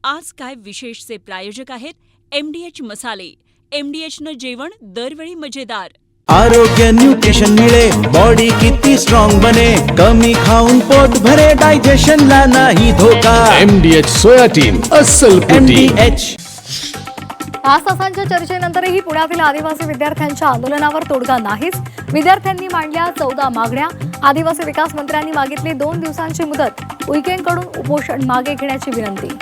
आज काय विशेषचे प्रायोजक आहेत MDH मसाले. MDHनं जेवण दरवेळी मजेदार. आरोग्य न्यूट्रिशन मिळे, बॉडी किती स्ट्रॉंग बने, कमी खाऊन पोट भरे, डायजेशनला नाही धोका. MDH सोयाटीन अस्सल प्रोटीन. MDH. 5 तासांच्या चर्चेनंतरही पुण्यातील आदिवासी विद्यार्थ्यांच्या आंदोलनावर तोडगा नाहीच. विद्यार्थ्यांनी मांडल्या 14 मागण्या. आदिवासी विकास मंत्र्यांनी मागितली 2 दिवसांची मुदत. उईकेंकडून उपोषण मागे घेण्याची विनंती.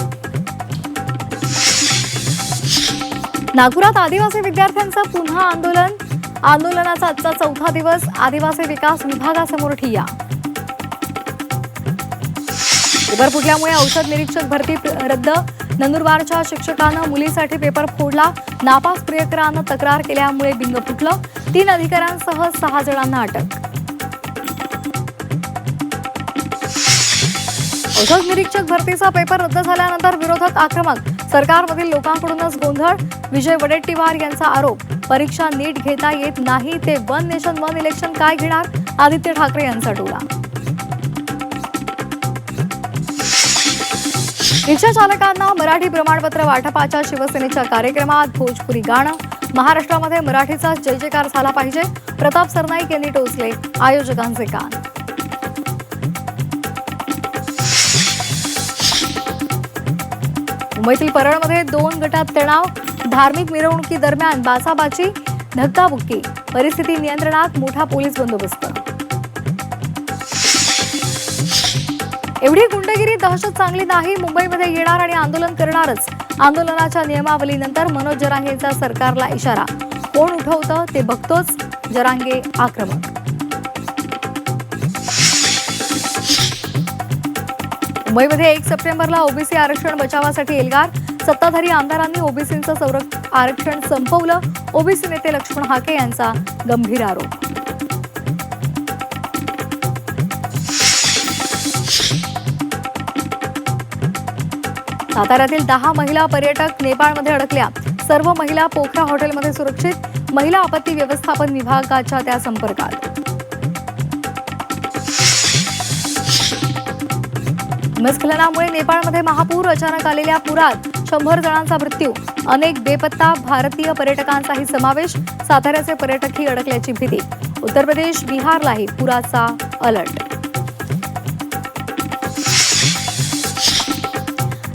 नागपुरात आदिवासी विद्यार्थ्यांचं पुन्हा आंदोलन. आंदोलनाचा आजचा 4था दिवस. आदिवासी विकास विभागासमोर ठिय्या. पेपर फुटल्यामुळे औषध निरीक्षक भरती रद्द. नंदुरबारच्या शिक्षकानं मुलीसाठी पेपर फोडला. नापास प्रियकरानं तक्रार केल्यामुळे बिंग फुटलं. 3 अधिकाऱ्यांसह 6 जणांना अटक. औषध निरीक्षक भरतीचा पेपर रद्द झाल्यानंतर विरोधक आक्रमक. सरकारमधील लोकांकडूनच गोंधळ. विजय वडेट्टीवार यांचा आरोप. परीक्षा नीट घेता येत नाही ते वन नेशन वन इलेक्शन काय घेणार. आदित्य ठाकरे यांचा टोला. रिक्षा चालकांना मराठी प्रमाणपत्र वाटपाच्या शिवसेनेच्या कार्यक्रमात भोजपुरी गाणं. महाराष्ट्रामध्ये मराठीचा जय जयकार झाला पाहिजे. प्रताप सरनाईक यांनी टोचले आयोजकांचे कान. मुंबईतील परळमध्ये 2 गटात तणाव. धार्मिक मिरवणुकीदरम्यान बाचाबाची, धक्काबुक्की. परिस्थिती नियंत्रणात. मोठा पोलीस बंदोबस्त. एवढी गुंडगिरी दहशत चांगली नाही. मुंबईमध्ये येणार आणि आंदोलन करणारच. आंदोलनाच्या नियमावलीनंतर मनोज जरांगेंचा सरकारला इशारा. कोण उठवतं ते बघतोच. जरांगे आक्रमक. मुंबईमध्ये 1 सप्टेंबरला ओबीसी आरक्षण बचावासाठी एल्गार. सत्ताधारी आमदारांनी ओबीसींचं आरक्षण संपवलं. ओबीसी नेते लक्ष्मण हाके यांचा गंभीर आरोप. साताऱ्यातील 10 महिला पर्यटक नेपाळमध्ये अडकल्या. सर्व महिला पोखरा हॉटेलमध्ये सुरक्षित. महिला आपत्ती व्यवस्थापन विभागाच्या त्या संपर्कात. हिमस्खलनामुळे नेपाळमध्ये महापूर. अचानक आलेल्या पुरात 100 जणांचा मृत्यू. अनेक बेपत्ता. भारतीय पर्यटकांचाही समावेश. साताऱ्याचे पर्यटकही अडकल्याची भीती. उत्तर प्रदेश, बिहारलाही पुराचा अलर्ट.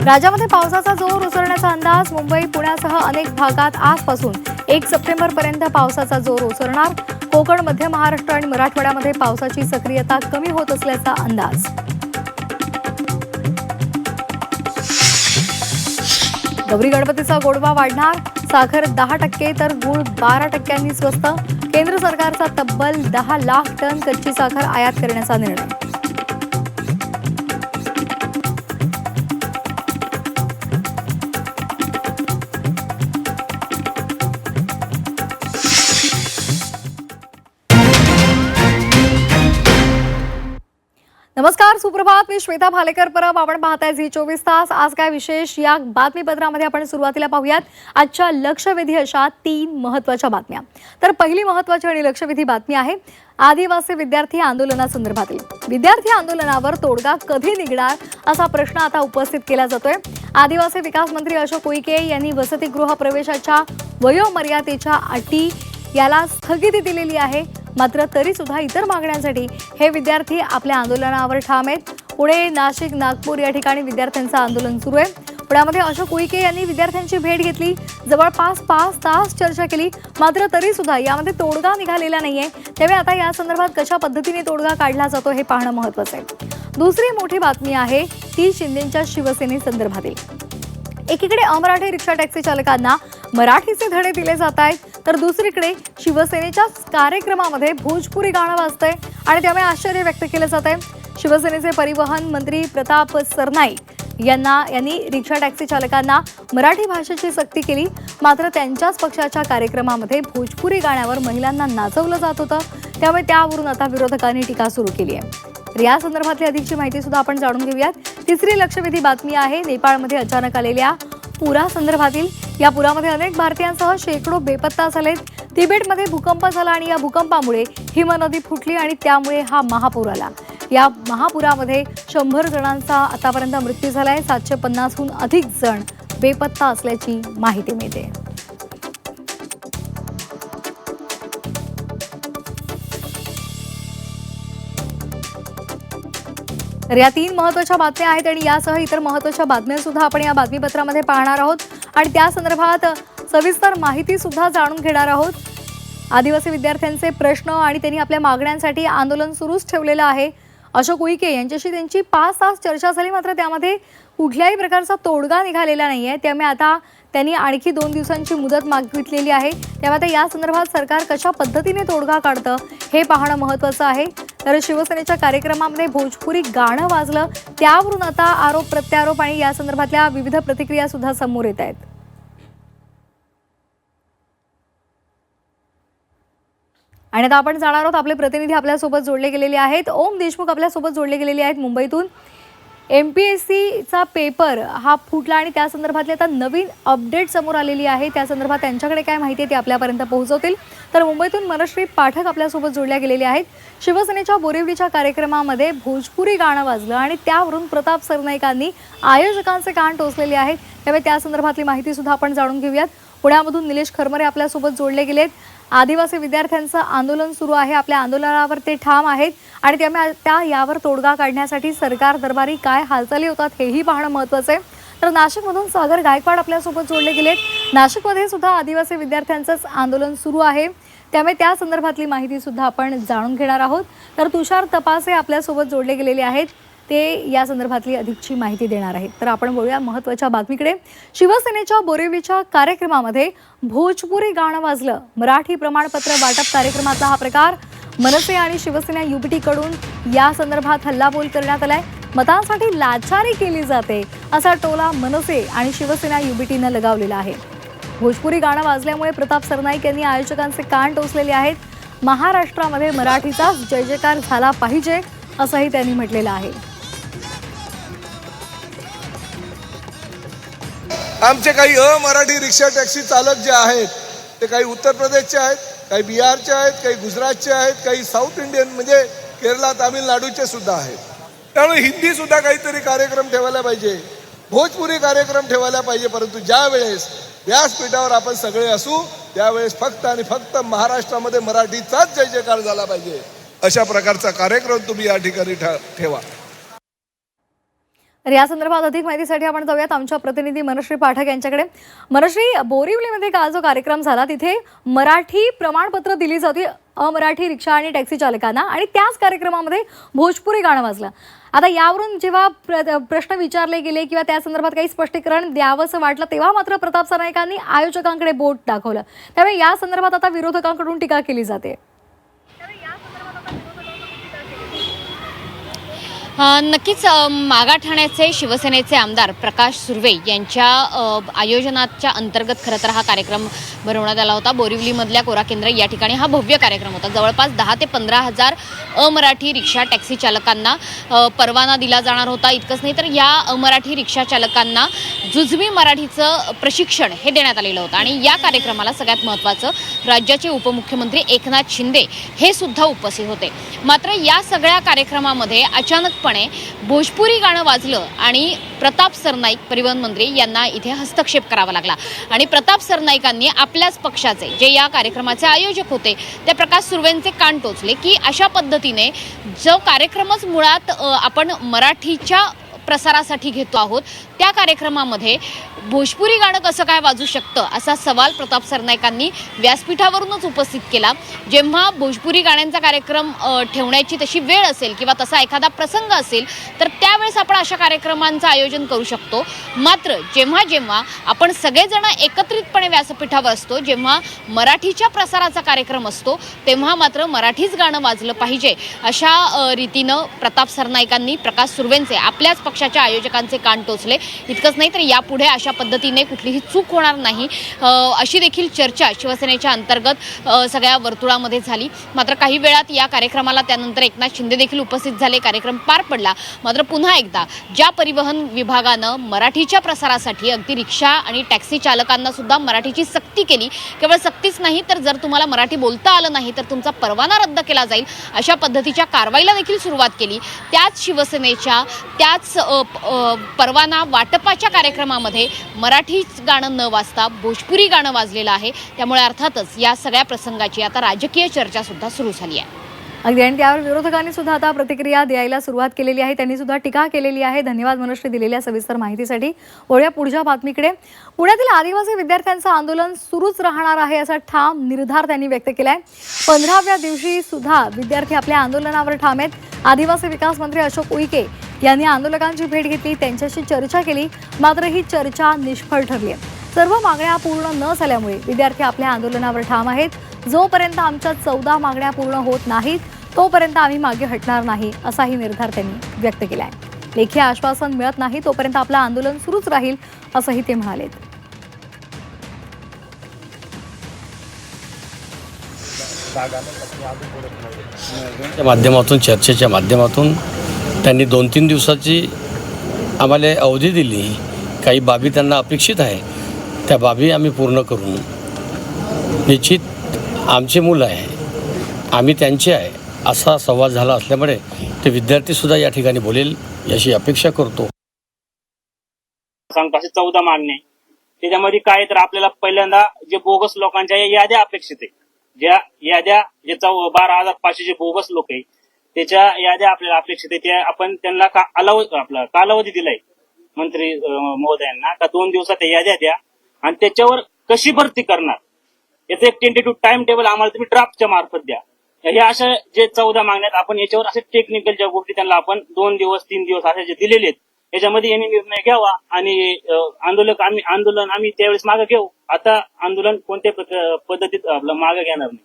राज्यामध्ये पावसाचा जोर ओसरण्याचा अंदाज. मुंबई, पुण्यासह अनेक भागात आजपासून 1 सप्टेंबरपर्यंत पावसाचा जोर ओसरणार. कोकण, मध्य महाराष्ट्र आणि मराठवाड्यामध्ये पावसाची सक्रियता कमी होत असल्याचा अंदाज. गौरी गणपतीचा गोडवा वाढणार. साखर 10% तर गूळ 12% स्वस्त. केंद्र सरकारचा तब्बल 10 लाख टन कच्ची साखर आयात करण्याचा निर्णय. नमस्कार, सुप्रभात. मी श्वेता भालेकर परब. आपण पाहताय झी24 तास. आज काय विशेष या बातमीपत्रामध्ये आपण सुरुवातीला पाहूयात आजच्या लक्षवेधी अशा 3 महत्त्वाच्या बातम्या. तर पहिली महत्त्वाची आणि लक्षवेधी बातमी आहे आदिवासी विद्यार्थी आंदोलनासंदर्भातील. विद्यार्थी आंदोलनावर तोडगा कधी निघणार असा प्रश्न आता उपस्थित केला जातोय. आदिवासी विकास मंत्री अशोक उईके यांनी वसतिगृह प्रवेशाच्या वयोमर्यादेच्या अटी याला स्थगिती दिलेली आहे. मात्र तरी सुद्धा इतर मागण्यांसाठी हे विद्यार्थी आपल्या आंदोलनावर ठाम आहेत. पुणे, नाशिक, नागपूर या ठिकाणी विद्यार्थ्यांचं आंदोलन सुरू आहे. पुण्यामध्ये अशोक उईके यांनी विद्यार्थ्यांची भेट घेतली. जवळपास 5 तास चर्चा केली. मात्र तरी सुद्धा यामध्ये तोडगा निघालेला नाहीये. त्यामुळे आता या संदर्भात कशा पद्धतीने तोडगा काढला जातो हे पाहणं महत्त्वाचं आहे. दुसरी मोठी बातमी आहे ती शिंदेंच्या शिवसेनेसंदर्भातील. एकीकडे अमराठी रिक्षा टॅक्सी चालकांना मराठीचे धडे दिले जात आहेत, तर दुसरीकडे शिवसेनेच्या कार्यक्रमामध्ये भोजपुरी गाणं वाजतंय आणि त्यामुळे आश्चर्य व्यक्त केलं जात आहे. शिवसेनेचे परिवहन मंत्री प्रताप सरनाईक यांनी रिक्षा टॅक्सी चालकांना मराठी भाषेची सक्ती केली. मात्र त्यांच्याच पक्षाच्या कार्यक्रमामध्ये भोजपुरी गाण्यावर महिलांना नाचवलं जात होतं. त्यामुळे त्यावरून आता विरोधकांनी टीका सुरू केली आहे. तर या संदर्भातली अधिकची माहिती सुद्धा आपण जाणून घेऊयात. तिसरी लक्षवेधी बातमी आहे नेपाळमध्ये अचानक आलेल्या पुरासंदर्भातील. या पुरामध्ये अनेक भारतीयांसह शेकडो बेपत्ता झालेत. तिबेटमध्ये भूकंप झाला आणि या भूकंपामुळे हिमनदी फुटली आणि त्यामुळे हा महापूर आला. या महापुरामध्ये 100 जणांचा आतापर्यंत मृत्यू झालाय. 750हून अधिक जण बेपत्ता असल्याची माहिती मिळते. तर या 3 महत्त्वाच्या बातम्या आहेत आणि यासह इतर महत्त्वाच्या बातम्या सुद्धा आपण या बातमीपत्रामध्ये पाहणार आहोत आणि त्या संदर्भात सविस्तर माहिती सुद्धा जाणून घेणार आहोत. आदिवासी विद्यार्थ्यांचे प्रश्न आणि त्यांनी आपल्या मागण्यांसाठी आंदोलन सुरूच ठेवलेलं आहे. अशोक उईके यांच्याशी त्यांची 5 तास चर्चा झाली, मात्र त्यामध्ये कुठल्याही प्रकारचा तोडगा निघालेला नाही आहे. त्यामुळे आता त्यांनी आणखी 2 दिवसांची मुदत मागितलेली आहे. त्यामुळे आता या संदर्भात सरकार कशा पद्धतीने तोडगा काढतं हे पाहणं महत्त्वाचं आहे. तर शिवसेनेच्या कार्यक्रमामध्ये भोजपुरी गाणं वाजलं, त्यावरून आता आरोप प्रत्यारोप आणि या संदर्भातल्या विविध प्रतिक्रिया सुद्धा समोर येत आहेत. आणि आता आपण जाणार आहोत, आपले प्रतिनिधी आपल्यासोबत जोडले गेलेले आहेत. ओम देशमुख आपल्यासोबत जोडले गेलेले आहेत मुंबईतून. MPSCचा पेपर हा फुटला आणि त्या संदर्भातली आता नवीन अपडेट समोर आलेली आहे. त्या संदर्भात त्यांच्याकडे काय माहिती आहे ते आपल्यापर्यंत पोहोचवतील. तर मुंबईतून मनश्री पाठक आपल्यासोबत जोडल्या गेलेल्या आहेत. शिवसेनेच्या बोरिवलीच्या कार्यक्रमामध्ये भोजपुरी गाणं वाजलं आणि त्यावरून प्रताप सरनाईकांनी आयोजकांचे कान टोचलेले आहेत. त्यामुळे त्या संदर्भातली माहिती सुद्धा आपण जाणून घेऊयात. पुण्यामधून निलेश खरमरे आपल्यासोबत जोडले गेलेत. आदिवासी विद्यार्थ्यांचं आंदोलन सुरू आहे, आपल्या आंदोलनावर ते ठाम आहेत आणि त्यामुळे यावर तोडगा काढण्यासाठी सरकार दरबारी काय हालचाली होतात हेही पाहणं महत्त्वाचं आहे. तर नाशिकमधून सागर गायकवाड आपल्यासोबत जोडले गेलेत. नाशिकमध्ये सुद्धा आदिवासी विद्यार्थ्यांचंच आंदोलन सुरू आहे, त्यामुळे त्या संदर्भातली माहिती सुद्धा आपण जाणून घेणार आहोत. तर तुषार तपासे आपल्यासोबत जोडले गेलेले आहेत, ते या संदर्भातली अधिकची माहिती देणार आहेत. तर आपण बोलूया महत्त्वाच्या बातमीकडे. शिवसेनेच्या बोरिवलीच्या कार्यक्रमामध्ये भोजपुरी गाणं वाजलं. मराठी प्रमाणपत्र वाटप कार्यक्रमातला हा प्रकार. मनसे आणि शिवसेना युबीटीकडून या संदर्भात हल्लाबोल करण्यात आलाय. मतांसाठी लाचारी केली जाते असा टोला मनसे आणि शिवसेना युबीटीनं लगावलेला आहे. भोजपुरी गाणं वाजल्यामुळे प्रताप सरनाईक यांनी आयोजकांचे कान टोचलेले आहेत. महाराष्ट्रामध्ये मराठीचा जय जयकार झाला पाहिजे असंही त्यांनी म्हटलेलं आहे. आमचे काही अमराठी रिक्षा टॅक्सी चालक जे आहेत ते काही उत्तर प्रदेशचे आहेत, काही बिहारचे आहेत, काही गुजरातचे आहेत, काही साऊथ इंडियन म्हणजे केरला तामिळनाडूचे सुद्धा आहेत. त्यामुळे हिंदी सुद्धा काहीतरी कार्यक्रम ठेवायला पाहिजे, भोजपुरी कार्यक्रम ठेवायला पाहिजे. परंतु ज्या वेळेस व्यासपीठावर आपण सगळे असू त्यावेळेस फक्त आणि फक्त महाराष्ट्रामध्ये मराठीचाच जय जयकार झाला पाहिजे अशा प्रकारचा कार्यक्रम तुम्ही या ठिकाणी ठेवा. तर या संदर्भात अधिक माहितीसाठी आपण जाऊयात आमच्या प्रतिनिधी मनश्री पाठक यांच्याकडे. मनश्री, बोरिवलीमध्ये काल जो कार्यक्रम झाला तिथे मराठी प्रमाणपत्र दिली जाते अमराठी रिक्षा आणि टॅक्सी चालकांना आणि त्याच कार्यक्रमामध्ये भोजपुरी गाणं वाजलं. आता यावरून जेव्हा प्रश्न विचारले गेले किंवा त्या संदर्भात काही स्पष्टीकरण द्यावंसं वाटलं तेव्हा मात्र प्रताप सरनाईकांनी आयोजकांकडे बोट दाखवलं. त्यामुळे या संदर्भात आता विरोधकांकडून टीका केली जाते. नक्कीच मागाठाण्याचे शिवसेनेचे आमदार प्रकाश सुर्वे यांच्या आयोजनाच्या अंतर्गत खरं तर हा कार्यक्रम भरवण्यात आला होता. बोरिवलीमधल्या कोरा केंद्र या ठिकाणी हा भव्य कार्यक्रम होता. जवळपास 10 ते 15 हजार अमराठी रिक्षा टॅक्सी चालकांना परवाना दिला जाणार होता. इतकंच नाही तर या अमराठी रिक्षा चालकांना जुजवी मराठीचं प्रशिक्षण हे देण्यात आलेलं होतं आणि या कार्यक्रमाला सगळ्यात महत्त्वाचं राज्याचे उपमुख्यमंत्री एकनाथ शिंदे हे सुद्धा उपस्थित होते. मात्र या सगळ्या कार्यक्रमामध्ये अचानकपणे भोजपुरी गाणं वाजलं आणि प्रताप सरनाईक परिवहन मंत्री यांना इथे हस्तक्षेप करावा लागला आणि प्रताप सरनाईकांनी आपल्याच पक्षाचे जे या कार्यक्रमाचे आयोजक होते त्या प्रकाश सुर्वेंचे कान टोचले की अशा पद्धतीने जो कार्यक्रमच मुळात आपण मराठीच्या प्रसारासाठी घेतो आहोत त्या कार्यक्रमामध्ये भोजपुरी गाणं कसं काय वाजू शकतं असा सवाल प्रताप सरनाईकांनी व्यासपीठावरूनच उपस्थित केला. जेव्हा भोजपुरी गाण्यांचा कार्यक्रम ठेवण्याची तशी वेळ असेल किंवा तसा एखादा प्रसंग असेल तर त्यावेळेस आपण अशा कार्यक्रमांचं आयोजन करू शकतो. मात्र जेव्हा जेव्हा आपण सगळेजण एकत्रितपणे व्यासपीठावर असतो, जेव्हा मराठीच्या प्रसाराचा कार्यक्रम असतो तेव्हा मात्र मराठीच गाणं वाजलं पाहिजे अशा रीतीनं प्रताप सरनाईकांनी प्रकाश सुर्वेंचे आपल्याच पक्षाच्या आयोजकांचे कान टोचले. इतकंच नाही तर यापुढे अशा पद्धतीने कुठलीही चूक होणार नाही अशी देखील चर्चा शिवसेनेच्या अंतर्गत सगळ्या वर्तुळामध्ये झाली. मात्र काही वेळात या कार्यक्रमाला त्यानंतर एकनाथ शिंदे देखील उपस्थित झाले. कार्यक्रम पार पडला. मात्र पुन्हा एकदा ज्या परिवहन विभागानं मराठीच्या प्रसारासाठी अगदी रिक्षा आणि टॅक्सी चालकांना सुद्धा मराठीची सक्ती सक्ती केली. केवळ सक्तीच नाही तर जर तुम्हाला मराठी बोलता आलं नाही तर तुमचा परवाना रद्द केला जाईल अशा पद्धतीच्या कारवाईला देखील सुरुवात केली. त्याच शिवसेनेच्या त्याच परवाना वाटपाच्या कार्यक्रमामध्ये मराठी गाणं न वाजता भोजपुरी गाणं वाजलेलं आहे. त्यामुळे अर्थातच या सगळ्या प्रसंगाची आता राजकीय चर्चा सुद्धा सुरू झाली आहे. अगदी, आणि त्यावर विरोधकांनी सुद्धा आता प्रतिक्रिया द्यायला सुरुवात केलेली आहे. त्यांनी सुद्धा टीका केलेली आहे. धन्यवाद मनोश्री दिलेल्या सविस्तर माहितीसाठी. वळूया पुढच्या बातमीकडे. पुण्यातील आदिवासी विद्यार्थ्यांचं आंदोलन सुरूच राहणार आहे असा ठाम निर्धार त्यांनी व्यक्त केलाय. 15व्या दिवशी सुद्धा विद्यार्थी आपल्या आंदोलनावर ठाम आहेत. आदिवासी विकास मंत्री अशोक उईके यांनी आंदोलकांची भेट घेतली, त्यांच्याशी चर्चा केली, मात्र ही चर्चा निष्फळ ठरली आहे. सर्व मागण्या पूर्ण न झाल्यामुळे विद्यार्थी आपल्या आंदोलनावर ठाम आहेत. जोपर्यंत आमच्या 14 मागण्या पूर्ण होत नाहीत तोपर्यंत आम्ही मागे हटणार नाही असाही निर्धार त्यांनी व्यक्त केला आहे. लेखी आश्वासन मिळत नाही तोपर्यंत आपलं आंदोलन सुरूच राहील असंही ते म्हणाले. माध्यमातून चर्चेच्या माध्यमातून त्यांनी 2-3 दिवसाची आम्हाला अवधी दिली. काही बाबी त्यांना अपेक्षित आहे, त्या बाबी आम्ही पूर्ण करून निश्चित आमची मुलं आहे, आम्ही त्यांचे आहे असा संवाद झाला असल्यामुळे ते विद्यार्थीसुद्धा या ठिकाणी बोलेल याची अपेक्षा करतो. सांगतो असे 14 मागण्या आहे. त्याच्यामध्ये काय तर आपल्याला पहिल्यांदा जे बोगस लोकांच्या याद्या अपेक्षित आहे, ज्या याद्या जे 12,500 जे बोगस लोक आहे त्याच्या याद्या आपल्याला अपेक्षित आहे. त्या आपण त्यांना कालावधी दिलाय मंत्री महोदयांना का 2 दिवसात त्या याद्या द्या आणि त्याच्यावर कशी भरती करणार याचं एक टेंटेटिव्ह टाइम टेबल आम्हाला तुम्ही ड्राफ्टच्या मार्फत द्या. हे अशा जे 14 मागण्यात आपण याच्यावर असे टेक्निकल ज्या गोष्टी त्यांना आपण 2 दिवस 3 दिवस असे जे दिलेले आहेत याच्यामध्ये यांनी निर्णय घ्यावा आणि आंदोलन आम्ही त्यावेळेस मागे घेऊ. आता आंदोलन कोणत्या पद्धतीत आपलं मागे घेणार नाही.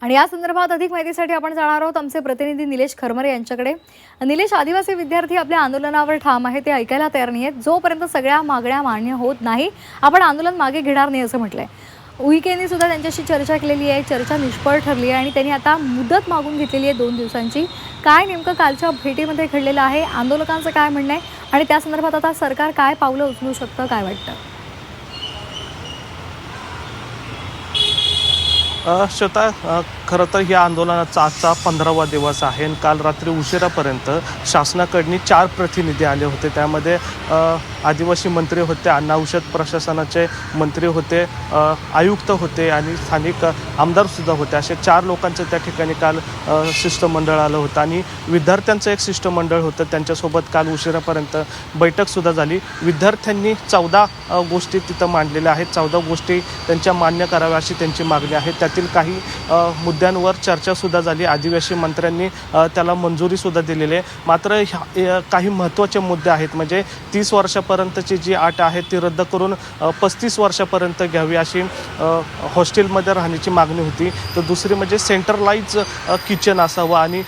आणि या संदर्भात अधिक माहितीसाठी आपण जाणार आहोत आमचे प्रतिनिधी निलेश खरमरे यांच्याकडे. निलेश, आदिवासी विद्यार्थी आपल्या आंदोलनावर ठाम आहे, ते ऐकायला तयार नाही आहेत. जोपर्यंत सगळ्या मागण्या मान्य होत नाही आपण आंदोलन मागे घेणार नाही असं म्हटलंय. उईकेंनी सुद्धा त्यांच्याशी चर्चा केलेली आहे, चर्चा निष्फळ ठरली आहे आणि त्यांनी आता मुदत मागून घेतलेली आहे 2 दिवसांची. काय नेमकं कालच्या भेटीमध्ये घडलेलं आहे, आंदोलकांचं काय म्हणणं आहे आणि त्या संदर्भात आता सरकार काय पावलं उचलू शकतं, काय वाटतं? श्वेता, खरं तर या आंदोलनाचा आजचा 15वा दिवस आहे आणि काल रात्री उशिरापर्यंत शासनाकडून 4 प्रतिनिधी आले होते. त्यामध्ये आदिवासी मंत्री होते, अन्न औषध प्रशासनाचे मंत्री होते, आयुक्त होते आणि स्थानिक आमदारसुद्धा होते. असे 4 लोकांचं त्या ठिकाणी काल शिष्टमंडळ आलं होतं आणि विद्यार्थ्यांचं एक शिष्टमंडळ होतं. त्यांच्यासोबत काल उशिरापर्यंत बैठकसुद्धा झाली. विद्यार्थ्यांनी 14 गोष्टी तिथं मांडलेल्या आहेत. 14 गोष्टी त्यांच्या मान्य कराव्या अशी त्यांची मागणी आहे. त्यातील काही मुद्द्यांवर चर्चासुद्धा झाली. आदिवासी मंत्र्यांनी त्याला मंजुरीसुद्धा दिलेली आहे. मात्र काही महत्त्वाचे मुद्दे आहेत. म्हणजे 30 वर्षापर्यंतची जी अट आहे ती रद्द करून 35 वर्षापर्यंत घ्यावी अशी हॉस्टेलमध्ये राहण्याची मागणी होती. तर दुसरी म्हणजे सेंट्रलाइज किचन असावं आणि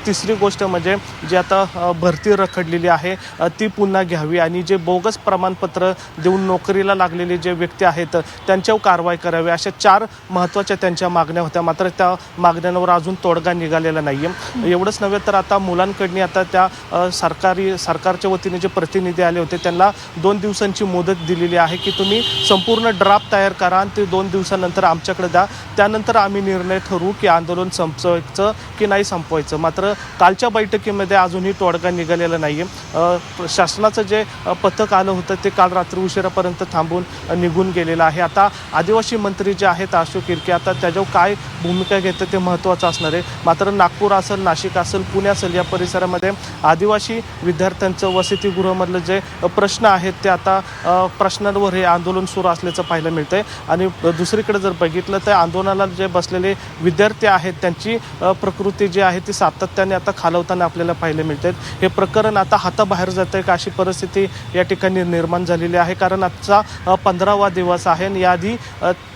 तिसरी गोष्ट म्हणजे जी आता भरती रखडलेली आहे ती पुन्हा घ्यावी आणि जे बोगस प्रमाणपत्र देऊन नोकरीला लागलेले जे व्यक्ती आहेत त्यांच्यावर कारवाई करावी. अशा 4 महत्त्वाच्या त्यांच्या मागण्या होत्या. मात्र त्या मागण्यांवर अजून तोडगा निघालेला नाही आहे. एवढंच नव्हे तर आता मुलांकडनी आता त्या सरकारच्या वतीने जे प्रतिनिधी आले होते त्यांना 2 दिवसांची मुदत दिलेली आहे की तुम्ही संपूर्ण ड्राफ्ट तयार करा आणि ते 2 दिवसानंतर आमच्याकडे द्या. त्यानंतर आम्ही निर्णय ठरवू की आंदोलन संपवायचं की नाही संपवायचं. मात्र कालच्या बैठकीमध्ये अजूनही तोडगा निघालेला नाही आहे. शासनाचं जे पथक आलं होतं ते काल रात्री उशिरापर्यंत थांबून निघून गेलेलं आहे. आता आदिवासी मंत्री जे आहेत अशोक उईके आता त्याच्यावर काय भूमिका घेतं ते महत्त्वाचं असणार आहे. मात्र नागपूर असेल, नाशिक असेल, पुणे असेल या परिसरामध्ये आदिवासी विद्यार्थ्यांचं वसतिगृहामधलं जे प्रश्न आहेत ते आता प्रश्नांवर हे आंदोलन सुरू असल्याचं पाहायला मिळतं आहे. आणि दुसरीकडे जर बघितलं तर आंदोलनाला जे बसलेले विद्यार्थी आहेत त्यांची प्रकृती जी आहे ती सातत्याने आता खालवताना आपल्याला पाहायला मिळते. हे प्रकरण आता हाताबाहेर जातं आहे का अशी परिस्थिती या ठिकाणी निर्माण झालेली आहे. कारण आजचा 15वा दिवस आहे आणि याआधी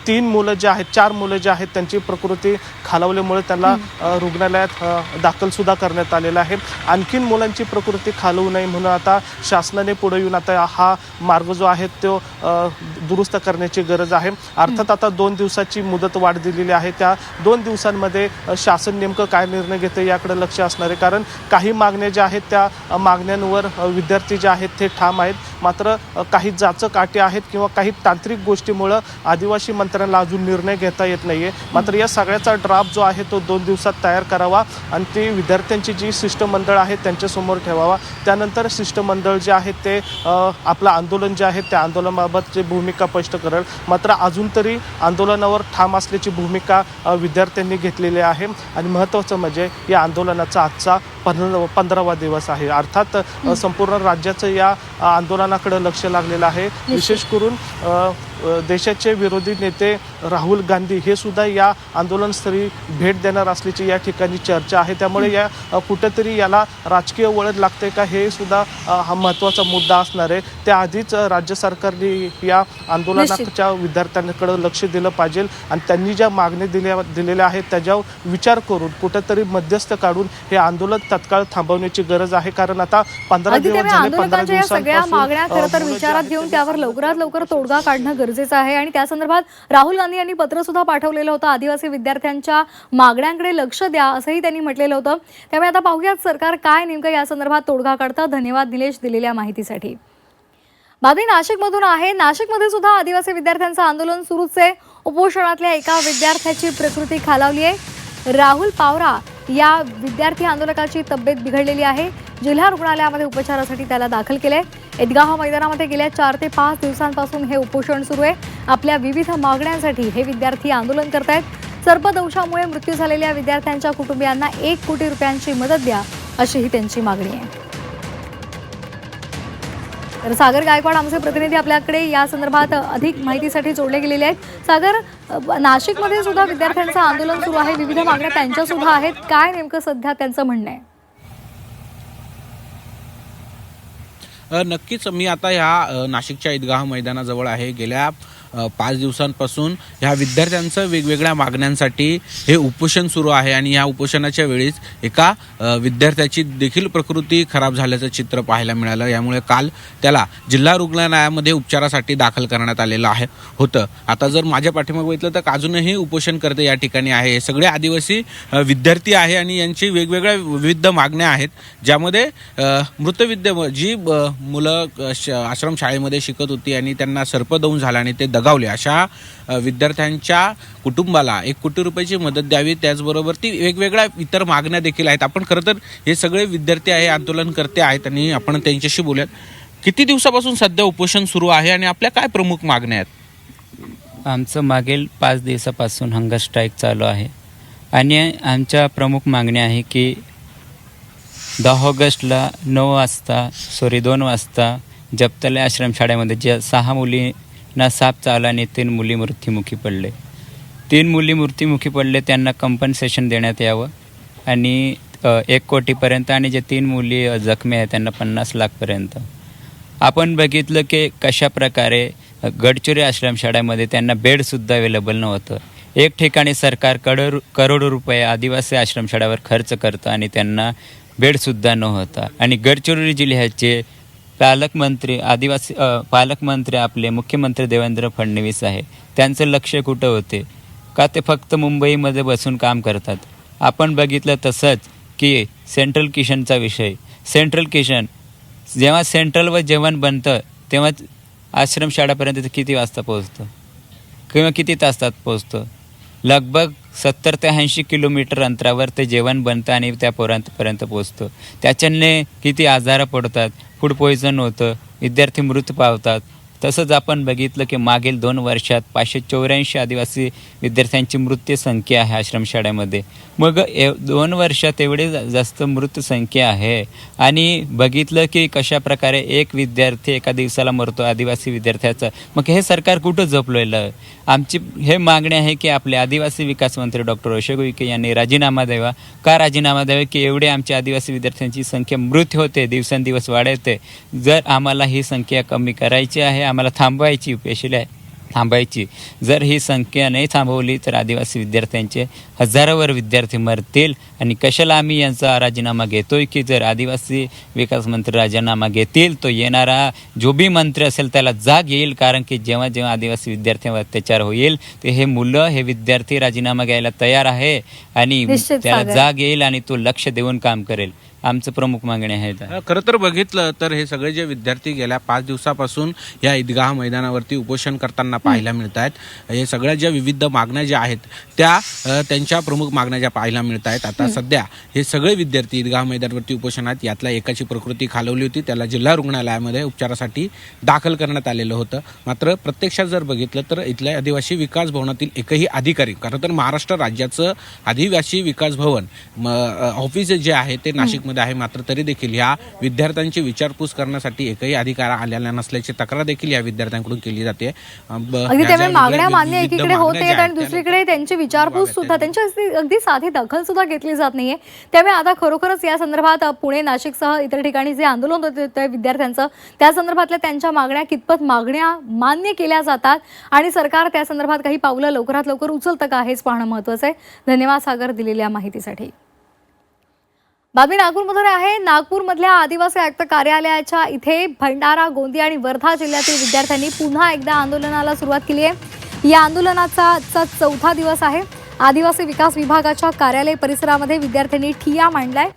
4 मुलं जे आहेत त्यांची प्रकृती खालावल्यामुळे त्यांना रुग्णालयात दाखलसुद्धा करण्यात आलेलं आहे. आणखीन मुलांची प्रकृती खालवू नये म्हणून आता शासनाने पुढे येऊन आता हा मार्ग जो आहे तो दुरुस्त करण्याची गरज आहे. अर्थात आता 2 दिवसाची मुदत वाढ दिलेली आहे. त्या 2 दिवसांमध्ये शासन नेमकं काय निर्णय घेते याकडे लक्ष असणार आहे. कारण काही मागण्या ज्या आहेत त्या मागण्यांवर विद्यार्थी जे आहेत ते ठाम आहेत. मात्र काही जाचक अटी आहेत किंवा काही तांत्रिक गोष्टीमुळं आदिवासी मंत्र्यांना अजून निर्णय घेता येत नाही आहे. मात्र या सगळ्याचा ड्राफ्ट जो आहे तो 2 दिवसात तयार करावा आणि ती विद्यार्थ्यांची जी शिष्टमंडळ आहे त्यांच्यासमोर ठेवावा. त्यानंतर शिष्टमंडळ जे आहे ते आपलं आंदोलन जे आहे त्या आंदोलनाबाबतची भूमिका स्पष्ट करेल. मात्र अजून तरी आंदोलनावर ठाम असल्याची भूमिका विद्यार्थ्यांनी घेतलेली आहे. आणि महत्त्वाचं म्हणजे या आंदोलनाचा आजचा 15वा दिवस आहे. अर्थात संपूर्ण राज्याचं या आंदोलनाकडे लक्ष लागलेलं आहे. विशेष करून देशाचे विरोधी नेते राहुल गांधी हे सुद्धा या आंदोलनस्थळी भेट देणार असल्याची या ठिकाणी चर्चा आहे. त्यामुळे या कुठेतरी याला राजकीय वळण लागते का हे सुद्धा हा महत्त्वाचा मुद्दा असणार आहे. त्याआधीच राज्य सरकारने या आंदोलनाच्या विद्यार्थ्यांकडे लक्ष दिलं पाहिजे आणि त्यांनी ज्या मागणी दिलेल्या आहेत त्याच्यावर विचार करून कुठेतरी मध्यस्थ काढून हे आंदोलन तत्काळ थांबवण्याची गरज आहे. कारण आता 15 दिवस झाले. 15 सगळ्या मागण्या खरं तर विचारात घेऊन त्यावर लवकरात लवकर तोडगा काढणं गरजेचं आहे. आणि त्या संदर्भात राहुल गांधी यांनी पत्र सुद्धा पाठवलेलं होतं. आदिवासी विद्यार्थ्यांच्या मागण्यांकडे लक्ष द्या असंही त्यांनी म्हटलेलं होतं. त्यामुळे आता पाहूयात सरकार काय नेमकं या संदर्भात तोडगा काढतं. धन्यवाद निलेश दिलेल्या माहितीसाठी. बातमी नाशिकमधून आहे. नाशिकमध्ये सुद्धा आदिवासी विद्यार्थ्यांचं आंदोलन सुरूच आहे. उपोषणातल्या एका विद्यार्थ्याची प्रकृती खालावली आहे. राहुल पावरा या विद्यार्थी आंदोलकाची तब्येत बिघडलेली आहे. जिल्हा रुग्णालयामध्ये उपचारासाठी त्याला दाखल केले. ईदगाह मैदानामध्ये गेल्या 4 ते 5 दिवसांपासून हे उपोषण सुरू आहे. आपल्या विविध मागण्यांसाठी हे विद्यार्थी आंदोलन करतायत. सर्पदंशामुळे मृत्यू झालेल्या विद्यार्थ्यांच्या कुटुंबियांना 1 कोटी रुपयांची मदत द्या अशीही त्यांची मागणी आहे. तर सागर गायकवाड आमचे प्रतिनिधी आपल्याकडे या संदर्भात अधिक माहितीसाठी जोडले गेलेले आहेत. सागर, नाशिकमध्ये सुद्धा विद्यार्थ्यांचं आंदोलन सुरू आहे. विविध मागण्या त्यांच्या सुद्धा आहेत. काय नेमकं सध्या त्यांचं म्हणणं आहे? नक्कीच मी आता ह्या नाशिकच्या ईदगाह मैदानाजवळ आहे. गेल्या 5 दिवसांपासून ह्या विद्यार्थ्यांचं वेगवेगळ्या मागण्यांसाठी हे उपोषण सुरू आहे. आणि या उपोषणाच्या वेळीच एका विद्यार्थ्याची देखील प्रकृती खराब झाल्याचं चित्र पाहायला मिळालं. यामुळे काल त्याला जिल्हा रुग्णालयामध्ये उपचारासाठी दाखल करण्यात आलेलं होतं. आता जर माझ्या पाठीमागे बघितलं तर अजूनही उपोषणकर्ते या ठिकाणी आहे. हे सगळे आदिवासी विद्यार्थी आहे आणि यांची वेगवेगळ्या विविध मागण्या आहेत. ज्यामध्ये जी मुलं आश्रम शाळेमध्ये शिकत होती आणि त्यांना सर्पदंश झाला आणि ते दगावले अशा विद्यार्थ्यांच्या कुटुंबाला 1 कोटी रुपयाची मदत द्यावी. त्याचबरोबर ती वेगवेगळ्या इतर मागण्या देखील आहेत. आपण खरं तर हे सगळे विद्यार्थी आहे, आंदोलनकर्ते आहेत आणि आपण त्यांच्याशी बोलूयात. किती दिवसापासून सध्या उपोषण सुरू आहे आणि आपल्या काय प्रमुख मागण्या आहेत? आमचं मागील 5 दिवसापासून हंगर स्ट्राईक चालू आहे आणि आमच्या प्रमुख मागण्या आहे की 10 ऑगस्टला 2 वाजता जपतले आश्रमशाळेमध्ये ज्या 6 मुलींना साप चावला आणि 3 मुली मृत्युमुखी पडले. 3 मुली मृत्युमुखी पडले त्यांना कंपन्सेशन देण्यात यावं आणि 1 कोटीपर्यंत आणि जे 3 मुली जखमी आहेत त्यांना 50 लाखपर्यंत. आपण बघितलं की कशा प्रकारे गडचिरोली आश्रमशाळेमध्ये त्यांना बेडसुद्धा अवेलेबल नव्हतं. एक ठिकाणी सरकार करोडो रुपये आदिवासी आश्रमशाळेवर खर्च करतं आणि त्यांना बेडसुद्धा नव्हता. आणि गडचिरोली जिल्ह्याचे पालकमंत्री आपले मुख्यमंत्री देवेंद्र फडणवीस आहे. त्यांचं लक्ष कुठं होते का? ते फक्त मुंबईमध्ये बसून काम करतात. आपण बघितलं तसंच की सेंट्रल किचनचा विषय. सेंट्रल किचन जेव्हा सेंट्रलवर जेवण बनतं तेव्हा आश्रमशाळेपर्यंत ते किती वाजता पोहोचतं किंवा किती तासात पोहोचतं? लगभग 70 ते 80 किलोमीटर अंतरावर ते जेवण बनतं आणि त्या पोरांपर्यंत पोहोचतं. त्याच्याने किती आजार पडतात, फूड पॉयझन होतं, विद्यार्थी मृत्यू पावतात. तसंच आपण बघितलं की मागील 2 वर्षात 584 आदिवासी विद्यार्थ्यांची मृत्यू संख्या आहे आश्रमशाळेमध्ये. मग 2 वर्षात एवढे जास्त मृत्यू संख्या आहे आणि बघितलं की कशा प्रकारे एक विद्यार्थी एका दिवसाला मरतो आदिवासी विद्यार्थ्याचा. मग हे सरकार कुठं झोपलेलं? आमची हे मागणी आहे की आपले आदिवासी विकास मंत्री डॉक्टर अशोक उईके यांनी राजीनामा द्यावा. का राजीनामा द्यावा? की एवढे आमच्या आदिवासी विद्यार्थ्यांची संख्या मृत्यू होते, दिवसेंदिवस वाढते. जर आम्हाला ही संख्या कमी करायची आहे, आम्हाला थांबवायची पेशील आहे, थांबायची. जर ही संख्या नाही थांबवली तर आदिवासी विद्यार्थ्यांचे हजारावर विद्यार्थी मरतील. आणि कशाला आम्ही यांचा राजीनामा घेतोय की जर आदिवासी विकास मंत्री राजीनामा घेतील तो येणारा जो बी मंत्री असेल त्याला जाग येईल. कारण की जेव्हा जेव्हा आदिवासी विद्यार्थ्यांवर अत्याचार होईल ते हे मुलं हे विद्यार्थी राजीनामा घ्यायला तयार आहे आणि निश्चित त्याला सागर. जाग येईल आणि तो लक्ष देऊन काम करेल. आमचं प्रमुख मागणी आहे. खरं तर बघितलं तर हे सगळे जे विद्यार्थी गेल्या 5 दिवसापासून या ईदगाह मैदानावरती उपोषण करताना पाहायला मिळत आहेत. हे सगळ्या ज्या विविध मागण्या ज्या आहेत त्या त्यांच्या प्रमुख मागण्या ज्या पाहायला मिळत आहेत. आता सध्या हे सगळे विद्यार्थी ईदगाह मैदानावरती उपोषणात, यातल्या एकाची प्रकृती खालवली होती, त्याला जिल्हा रुग्णालयामध्ये उपचारासाठी दाखल करण्यात आलेलं होतं. मात्र प्रत्यक्षात जर बघितलं तर इथल्या आदिवासी विकास भवनातील एकही अधिकारी, खरं तर महाराष्ट्र राज्याचं आदिवासी विकास भवन ऑफिस जे आहे ते नाशिकमध्ये आहे, मात्र तरी देखील या विद्यार्थ्यांची विचारपूस करण्यासाठी एकही अधिकारी आलेला नसल्याची तक्रार देखील या विद्यार्थ्यांकडून केली जाते. अगदी त्यामुळे मागण्या मान्य एकीकडे होत आहेत आणि दुसरीकडे त्यांची विचारपूस सुद्धा, त्यांची अगदी साधी दखल सुद्धा घेतली जात नाहीये. त्यामुळे आता खरोखरच या संदर्भात पुणे, नाशिकसह इतर ठिकाणी जे आंदोलन होते त्या विद्यार्थ्यांचं, त्या संदर्भातल्या त्यांच्या मागण्या कितपत मागण्या मान्य केल्या जातात आणि सरकार त्या संदर्भात काही पावलं लवकरात लवकर उचलतं का हेच पाहणं महत्त्वाचं आहे. धन्यवाद सागर दिलेल्या माहितीसाठी. बातमी नागपूरमधून आहे. नागपूरमधल्या आदिवासी आयुक्त कार्यालयाच्या इथे भंडारा, गोंदिया आणि वर्धा जिल्ह्यातील विद्यार्थ्यांनी पुन्हा एकदा आंदोलनाला सुरुवात केली आहे. या आंदोलनाचा आजचा 4था दिवस आहे. आदिवासी विकास विभागाच्या कार्यालय परिसरामध्ये विद्यार्थ्यांनी ठिय्या मांडलाय.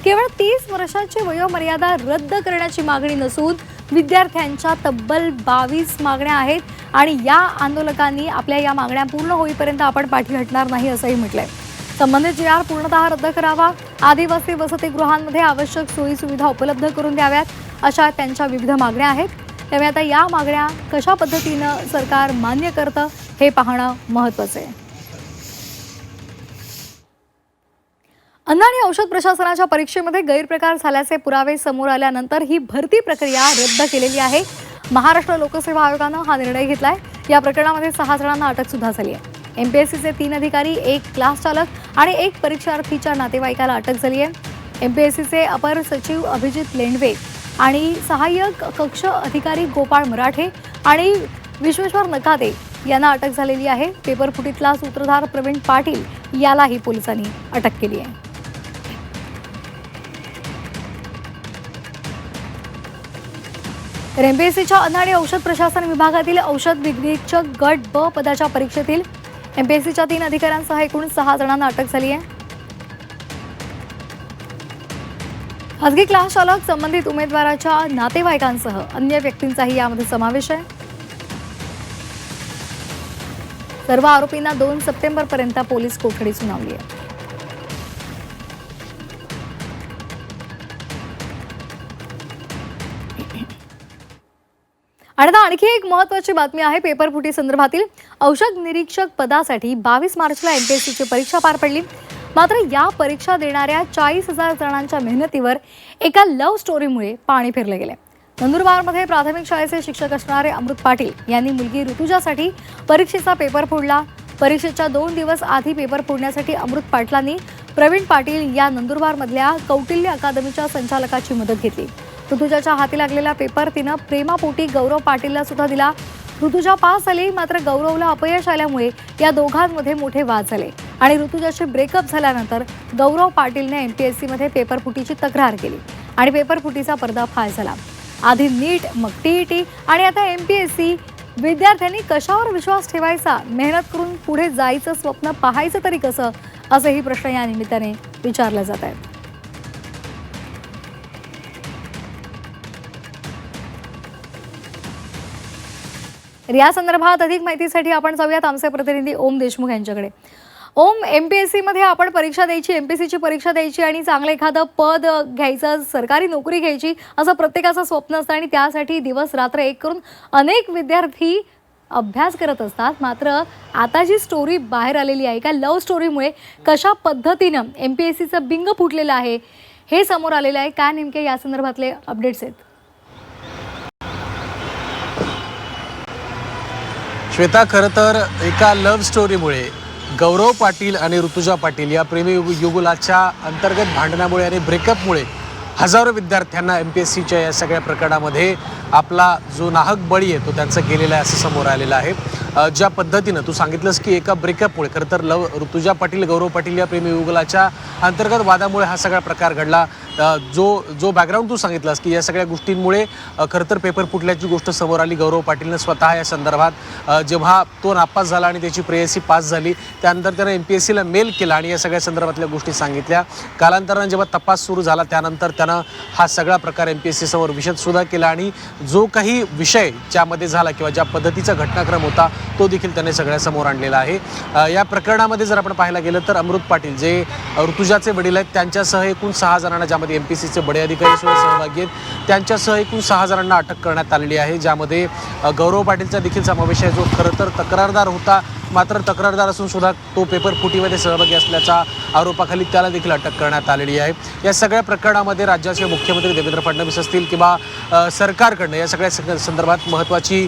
केवळ 30 वर्षांची वयोमर्यादा रद्द करण्याची मागणी नसून विद्यार्थ्यांच्या तब्बल 22 मागण्या आहेत आणि या आंदोलकांनी आपल्या या मागण्या पूर्ण होईपर्यंत आपण पाठी हटणार नाही असंही म्हटलंय. संबंधित जी.आर पूर्णतः रद्द करावा, आदिवासी वसतिगृहांमध्ये आवश्यक सोयी सुविधा उपलब्ध करून द्याव्यात, अशा त्यांच्या विविध मागण्या आहेत. त्यामुळे आता या मागण्या कशा पद्धतीनं सरकार मान्य करतं हे पाहणं महत्त्वाचं आहे. अन्न आणि औषध प्रशासनाच्या परीक्षेमध्ये गैरप्रकार झाल्याचे पुरावे समोर आल्यानंतर ही भरती प्रक्रिया रद्द केलेली आहे. महाराष्ट्र लोकसेवा आयोगानं हा निर्णय घेतलाय. या प्रकरणामध्ये 6 जणांना अटक सुद्धा झाली आहे. एमपीएससीचे 3 अधिकारी, 1 क्लास चालक आणि 1 परीक्षार्थीच्या नातेवाईकाला अटक झाली आहे. एमपीएससीचे अपर सचिव अभिजित लेंडवे आणि सहाय्यक कक्ष अधिकारी गोपाळ मराठे आणि विश्वेश्वर नकाते यांना अटक झालेली आहे. पेपरफुटीतला सूत्रधार प्रवीण पाटील यालाही पोलिसांनी अटक केली आहे. एमपीएससीच्या अन्न आणि औषध प्रशासन विभागातील औषध निरीक्षक गट ब पदाच्या परीक्षेतील एमपीएससीच्या 3 अधिकाऱ्यांसह एकूण 6 जणांना अटक झाली आहे. खासगी क्लास चालक, संबंधित उमेदवाराच्या नातेवाईकांसह अन्य व्यक्तींचाही यामध्ये समावेश आहे. सर्व आरोपींना 2 सप्टेंबरपर्यंत पोलीस कोठडी सुनावली आहे. आणि आता आणखी एक महत्त्वाची बातमी आहे. पेपरफुटी संदर्भातील औषध निरीक्षक पदासाठी 22 मार्चला एमपीएससीची परीक्षा पार पडली. मात्र या परीक्षा देणाऱ्या 40,000 जणांच्या मेहनतीवर एका लव्ह स्टोरीमुळे पाणी फिरले गेले. नंदुरबारमध्ये प्राथमिक शाळेचे शिक्षक असणारे अमृत पाटील यांनी मुलगी ऋतुजासाठी परीक्षेचा पेपर फोडला. परीक्षेच्या 2 दिवस आधी पेपर फोडण्यासाठी अमृत पाटलांनी प्रवीण पाटील या नंदुरबारमधल्या कौटिल्य अकादमीच्या संचालकाची मदत घेतली. ऋतुजाच्या हाती लागलेला पेपर तिनं प्रेमापोटी गौरव पाटीलला सुद्धा दिला. ऋतुजा पास झाली, मात्र गौरवला अपयश आल्यामुळे या दोघांमध्ये मोठे वाद झाले आणि ऋतुजाचे ब्रेकअप झाल्यानंतर गौरव पाटीलने एमपीएससीमध्ये पेपरफुटीची तक्रार केली आणि पेपरफुटीचा पर्दाफाश झाला. आधी नीट, मग टीईटी आणि आता एमपीएससी. विद्यार्थ्यांनी कशावर विश्वास ठेवायचा? मेहनत करून पुढे जायचं स्वप्न पाहायचं तरी कसं, असेही प्रश्न या निमित्ताने विचारले जात आहेत. या संदर्भात अधिक माहितीसाठी आपण जाऊयात आमचे प्रतिनिधी ओम देशमुख यांच्याकडे. ओम, एमपीएससीमध्ये आपण परीक्षा द्यायची, एमपीएससीची परीक्षा द्यायची आणि चांगलं एखादं पद घ्यायचं, सरकारी नोकरी घ्यायची असं प्रत्येकाचं स्वप्न असतं आणि त्यासाठी दिवस रात्र एक करून अनेक विद्यार्थी अभ्यास करत असतात. मात्र आता जी स्टोरी बाहेर आलेली आहे, का लव्ह स्टोरीमुळे कशा पद्धतीनं एमपीएससीचं बिंग फुटलेलं आहे हे समोर आलेलं आहे. काय नेमके या संदर्भातले अपडेट्स आहेत? श्वेता, खरं तर एका लव्ह स्टोरीमुळे गौरव पाटील आणि ऋतुजा पाटील या प्रेमी युगुलाच्या अंतर्गत भांडणामुळे आणि ब्रेकअपमुळे हजारो विद्यार्थ्यांना MPSCच्या या सगळ्या प्रकरणामध्ये आपला जो नाहक बळी आहे तो त्यांचा गेलेला आहे असं समोर आलेलं आहे. ज्या पद्धतीनं तू सांगितलंस की एका ब्रेकअपमुळे खरं तर ऋतुजा पाटील गौरव पाटील या प्रेमी युगलाच्या अंतर्गत वादामुळे हा सगळा प्रकार घडला. जो बॅकग्राऊंड तू सांगितलास की या सगळ्या गोष्टींमुळे खरं तर पेपर फुटल्याची गोष्ट समोर आली. गौरव पाटीलनं स्वतः या संदर्भात जेव्हा तो नापास झाला आणि त्याची प्रेयसी पास झाली त्यानंतर त्यानं MPSCला मेल केला आणि या सगळ्या संदर्भातल्या गोष्टी सांगितल्या. कालांतरानं जेव्हा तपास सुरू झाला त्यानंतर त्यानं हा सगळा प्रकार MPSC समोर विशदसुद्धा केला आणि जो काही विषय ज्यामध्ये झाला किंवा ज्या पद्धतीचा घटनाक्रम होता तो देखील त्याने सगळ्यासमोर आणलेला आहे. या प्रकरणामध्ये जर आपण पाहायला गेलं तर अमृत पाटील जे ऋतुजाचे वडील आहेत त्यांच्यासह एकूण 6 जणांना, ज्यामध्ये MPSCचे बडे अधिकारी सुद्धा सहभागी आहेत, त्यांच्यासह एकूण 6 जणांना अटक करण्यात आलेली आहे. ज्यामध्ये गौरव पाटीलचा देखील समावेश आहे, जो खरं तर तक्रारदार होता. मात्र तक्रारदार असून सुद्धा तो पेपर फुटीमध्ये सहभागी असल्याच्या आरोपाखाली त्याला देखील अटक करण्यात आलेली आहे. या सगळ्या प्रकरणामध्ये राज्याचे मुख्यमंत्री देवेंद्र फडणवीस असतील किंवा सरकारकडनं या सगळ्या संदर्भात महत्त्वाची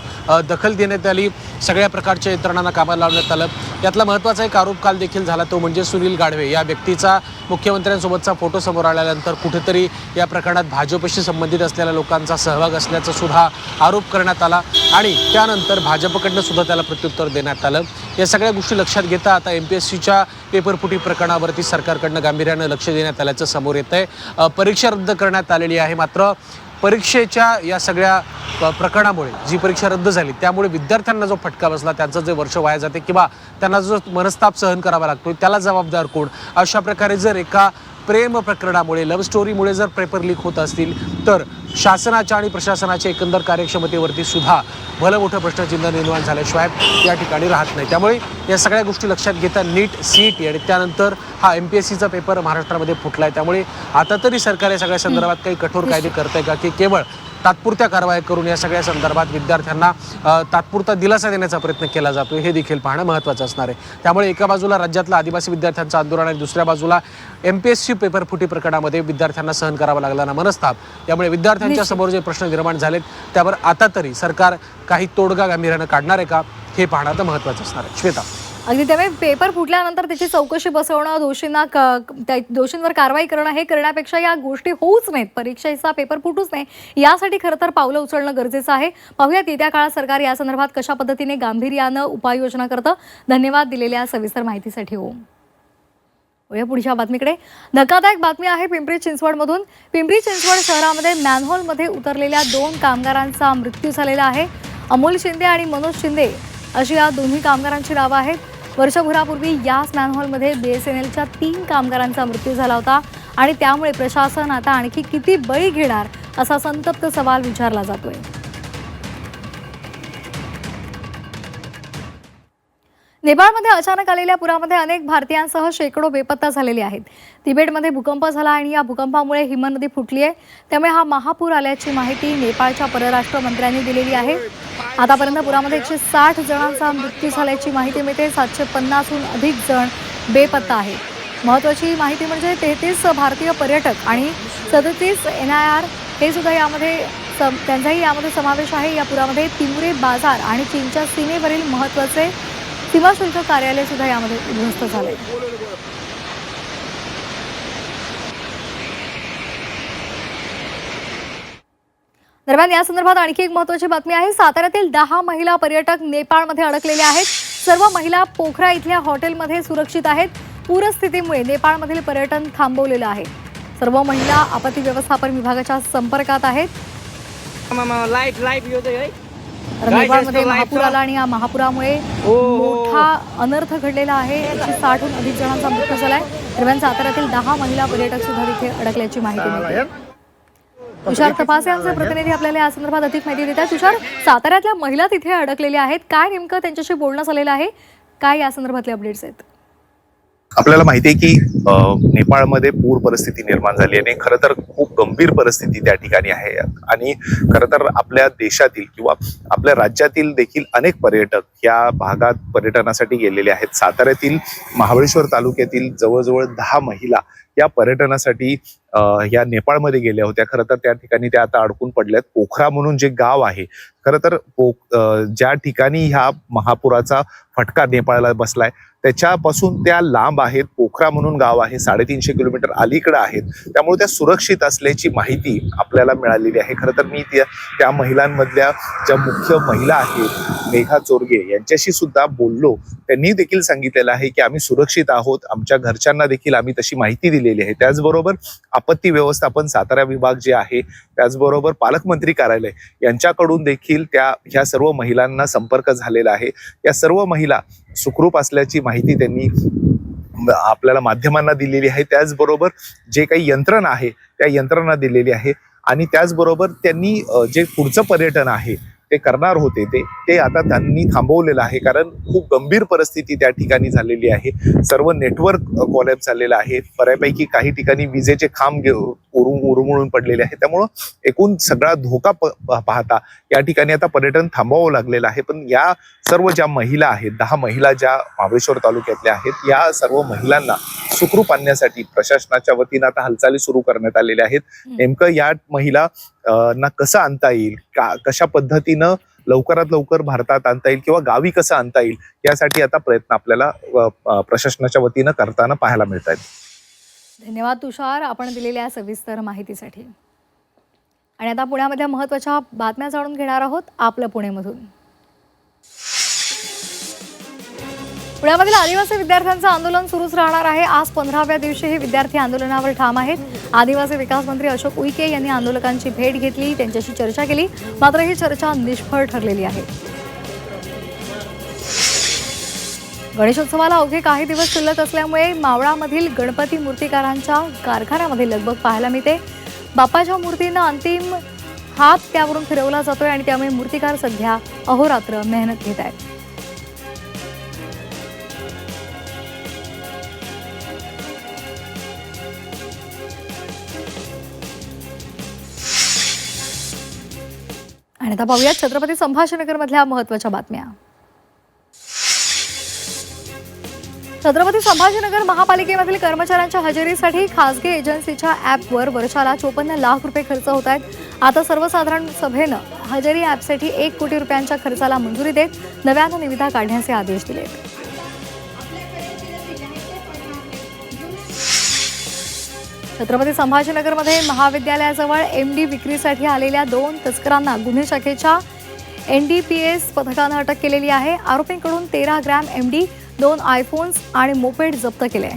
दखल देण्यात आली. सगळ्या प्रकारच्या यंत्रणांना कामाला लावण्यात आलं. यातला महत्त्वाचा एक आरोप काल देखील झाला, तो म्हणजे सुनील गाढवे या व्यक्तीचा मुख्यमंत्र्यांसोबतचा फोटो समोर आल्यानंतर कुठेतरी या प्रकरणात भाजपशी संबंधित असलेल्या लोकांचा सहभाग असल्याचा सुद्धा आरोप करण्यात आला आणि त्यानंतर भाजपकडनं सुद्धा त्याला प्रत्युत्तर देण्यात आलं. या सगळ्या गोष्टी लक्षात घेता आता MPSCच्या पेपरफुटी प्रकरणावरती सरकारकडनं गांभीर्यानं लक्ष देण्यात आल्याचं समोर येत आहे. परीक्षा रद्द करण्यात आलेली आहे. मात्र परीक्षेच्या या सगळ्या प्रकरणामुळे जी परीक्षा रद्द झाली त्यामुळे विद्यार्थ्यांना जो फटका बसला, त्यांचं जे वर्ष वाया जाते किंवा त्यांना जो मनस्ताप सहन करावा लागतो त्याला जबाबदार कोण? अशा प्रकारे जर एका प्रेम प्रकरणामुळे, लव्ह स्टोरीमुळे जर पेपर लीक होत असतील तर शासनाच्या आणि प्रशासनाच्या एकंदर कार्यक्षमतेवरती सुद्धा भलं मोठं प्रश्नचिन्ह निर्माण झाल्याशिवाय या ठिकाणी राहत नाही. त्यामुळे या सगळ्या गोष्टी लक्षात घेता नीट, CET आणि त्यानंतर हा MPSCचा पेपर महाराष्ट्रामध्ये फुटला आहे. त्यामुळे आता तरी सरकार या सगळ्या संदर्भात काही कठोर कायदे करतंय का, की केवळ तात्पुरत्या कारवाई करून या सगळ्या संदर्भात विद्यार्थ्यांना तात्पुरता दिलासा देण्याचा प्रयत्न केला जातो हे देखील पाहणं महत्त्वाचं असणार आहे. त्यामुळे एका बाजूला राज्यातलं आदिवासी विद्यार्थ्यांचं आंदोलन आणि दुसऱ्या बाजूला MPSC पेपर फुटी प्रकरणामध्ये विद्यार्थ्यांना सहन करावा लागला ना मनस्ताप. त्यामुळे विद्यार्थ्यांच्या समोर जे प्रश्न निर्माण झालेत त्यावर आता तरी सरकार काही तोडगा गांभीर्यानं काढणार आहे का हे पाहणं आता महत्त्वाचं असणार आहे. श्वेता, अगदी त्यामुळे पेपर फुटल्यानंतर त्याची चौकशी बसवणं, दोषींवर कारवाई करणं हे करण्यापेक्षा या गोष्टी होऊच नाहीत, परीक्षेचा पेपर फुटूच नाही, यासाठी खरं तर पावलं उचलणं गरजेचं आहे. पाहूयात येत्या काळात सरकार या संदर्भात कशा पद्धतीने गांभीर्यानं उपाययोजना करतं. धन्यवाद दिलेल्या सविस्तर माहितीसाठी. ओम. पुढच्या बातमीकडे. धक्कादायक बातमी आहे पिंपरी चिंचवडमधून. पिंपरी चिंचवड शहरामध्ये मॅनहोलमध्ये उतरलेल्या 2 कामगारांचा मृत्यू झालेला आहे. अमोल शिंदे आणि मनोज शिंदे अशी या दोन्ही कामगारांची नावं आहेत. वर्षभरापूर्वी याच मॅनहोलमध्ये BSNLच्या 3 कामगारांचा मृत्यू झाला होता आणि त्यामुळे प्रशासन आता आणखी किती बळी घेणार असा संतप्त सवाल विचारला जातोय. नेपाळमध्ये अचानक आलेल्या पुरामध्ये अनेक भारतीयांसह शेकडो बेपत्ता झालेले आहेत. तिबेटमध्ये भूकंप झाला आणि या भूकंपामुळे हिमनदी फुटली आहे. त्यामुळे हा महापूर आल्याची माहिती नेपाळच्या परराष्ट्र मंत्र्यांनी दिलेली आहे. आतापर्यंत पुरामध्ये 160 जणांचा मृत्यू झाल्याची माहिती मिळते. 750हून अधिक जण बेपत्ता आहेत. महत्त्वाची माहिती म्हणजे 33 भारतीय पर्यटक आणि 37 NIR हे सुद्धा यामध्ये त्यांचाही यामध्ये समावेश आहे. या पुरामध्ये तिमुरे बाजार आणि चीनच्या सीमेवरील महत्त्वाचे सीमाशुल्क कार्यालय सुद्धा यामध्ये उद्ध्वस्त झाले. दरम्यान या संदर्भात आणखी एक महत्त्वाची बातमी आहे. साताऱ्यातील 10 महिला पर्यटक नेपाळमध्ये अडकलेल्या आहेत. सर्व महिला पोखरा इथल्या हॉटेलमध्ये सुरक्षित आहेत. पूरस्थितीमुळे नेपाळमधील पर्यटन थांबवलेलं आहे. सर्व महिला आपत्ती व्यवस्थापन विभागाच्या संपर्कात आहेत. नेपाळमध्ये महापूर आला आणि या महापुरामुळे मोठा अनर्थ घडलेला आहे. 160हून अधिक जणांचा मृत्यू झालाय. दरम्यान साताऱ्यातील 10 महिला पर्यटक सुद्धा तिथे अडकल्याची माहिती मिळते. तुषार तपासे आमचे प्रतिनिधी आपल्याला या संदर्भात अधिक माहिती देतात. तुषार, साताऱ्यातल्या महिला तिथे अडकलेल्या आहेत, काय नेमकं त्यांच्याशी बोलणं झालेलं आहे, काय या संदर्भातले अपडेट्स आहेत? आपल्याला माहिती आहे की नेपाळमध्ये पूर परिस्थिती निर्माण झाली आणि खरं तर खूप गंभीर परिस्थिती त्या ठिकाणी आहे. आणि खरं तर आपल्या देशातील किंवा आपल्या राज्यातील देखील अनेक पर्यटक या भागात पर्यटनासाठी गेलेले आहेत. साताऱ्यातील महाबळेश्वर तालुक्यातील जवळजवळ 10 महिला या पर्यटनासाठी या नेपाळमध्ये गेल्या होत्या. खरं तर त्या ठिकाणी त्या आता अडकून पडल्यात. पोखरा म्हणून जे गाव आहे, खरं तर ज्या ठिकाणी ह्या महापुराचा फटका नेपाळला बसलाय त्याच्यापासून त्या लांब आहेत. पोखरा म्हणून गाव आहे, 350 किलोमीटर अलीकडे आहेत. त्यामुळे त्या सुरक्षित असल्याची माहिती आपल्याला मिळालेली आहे. खरं तर मी त्या महिलांमधल्या ज्या मुख्य महिला आहेत मेघा चोरगे यांच्याशी सुद्धा बोललो. त्यांनी देखील सांगितलेलं आहे की आम्ही सुरक्षित आहोत, आमच्या घरच्यांना देखील आम्ही तशी माहिती दिलेली आहे. त्याचबरोबर आपत्ती व्यवस्थापन सातारा विभाग जे आहे, त्याचबरोबर पालकमंत्री कार्यालय यांच्याकडून देखील ह्या सर्व महिलांना संपर्क झालेला आहे. या सर्व महिला सुखरूप असल्याची माहिती त्यांनी आपल्याला माध्यमांना दिलेली आहे. त्याचबरोबर जे काही यंत्रणा आहे त्या यंत्रणा दिलेली आहे आणि त्याचबरोबर त्यांनी जे पुढचं पर्यटन आहे ते करणार होते ते आता त्यांनी थांबवलेलं आहे. कारण खूप गंभीर परिस्थिती त्या ठिकाणी झालेली आहे. सर्व नेटवर्क कोलॅप्स झालेलं आहे. बऱ्यापैकी काही ठिकाणी विजेचे खांब उरुमळून पडलेले आहेत. त्यामुळं एकूण सगळा धोका पाहता या ठिकाणी आता पर्यटन थांबवावं लागलेलं आहे. पण या सर्व ज्या महिला आहेत, 10 महिला ज्या महाबळेश्वर तालुक्यातल्या आहेत, या सर्व महिलांना सुखरूप आणण्यासाठी प्रशासनाच्या वतीनं आता हालचाली सुरू करण्यात आलेल्या आहेत. नेमकं या महिला ना कसं आणता येईल, कशा पद्धतीनं लवकरात लवकर भारतात आणता येईल किंवा गावी कसं आणता येईल यासाठी आता प्रयत्न आपल्याला प्रशासनाच्या वतीनं करताना पाहायला मिळत आहेत. धन्यवाद तुषार, आपण दिलेल्या सविस्तर माहितीसाठी. आणि आता पुण्यामधल्या महत्त्वाच्या बातम्या जाणून घेणार आहोत आपलं पुणेमधून. पुण्यामधील आदिवासी विद्यार्थ्यांचं आंदोलन सुरूच राहणार आहे. आज 15व्या दिवशी हे विद्यार्थी आंदोलनावर ठाम आहेत. आदिवासी विकास मंत्री अशोक उईके यांनी आंदोलकांची भेट घेतली, त्यांच्याशी चर्चा केली, मात्र ही चर्चा निष्फळ ठरलेली आहे. गणेशोत्सवाला अवघे काही दिवस शिल्लक असल्यामुळे मावळामधील गणपती मूर्तिकारांच्या कारखान्यामध्ये लगबग पाहायला मिळते. बाप्पाच्या मूर्तींना अंतिम हात त्यावरून फिरवला जातोय आणि त्यामुळे मूर्तिकार सध्या अहोरात्र मेहनत घेत आहेत. आणि आता पाहूया छत्रपती संभाजीनगरमधल्या महत्त्वाच्या बातम्या. छत्रपती संभाजीनगर महापालिकेमधील कर्मचाऱ्यांच्या हजेरीसाठी खासगी एजन्सीच्या ॲपवर वर्षाला 54 लाख रुपये खर्च होत आहेत. आता सर्वसाधारण सभेनं हजेरी ॲपसाठी 1 कोटी रुपयांच्या खर्चाला मंजुरी देत नव्यानं निविदा काढण्याचे आदेश दिलेत. छत्रपती संभाजीनगरमध्ये महाविद्यालयाजवळ MD विक्रीसाठी आलेल्या 2 तस्करांना गुन्हे शाखेच्या NDPS पथकानं अटक केलेली आहे. आरोपींकडून 13 ग्रॅम MD, 2 आयफोन्स आणि मोपेड जप्त केले.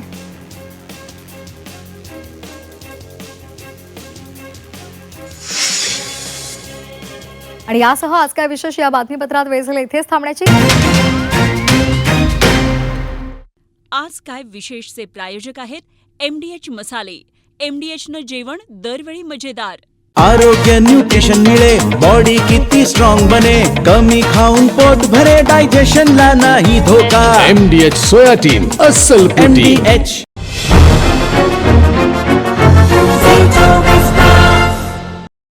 आणि यासह आज काय विशेष या बातमीपत्रात वेळ झाला इथेच थांबण्याची. आज काय विशेषचे प्रायोजक आहेत MDH मसाले. MDHनं जेवण दरवेळी मजेदार. आरोग्य न्यूट्रिशन मिळे, बॉडी किती स्ट्रॉंग बने, कमी खाऊन पोट भरे, डायजेशनला नाही धोका. MDH सोयाटीन अस्सल प्रोटीन. MDH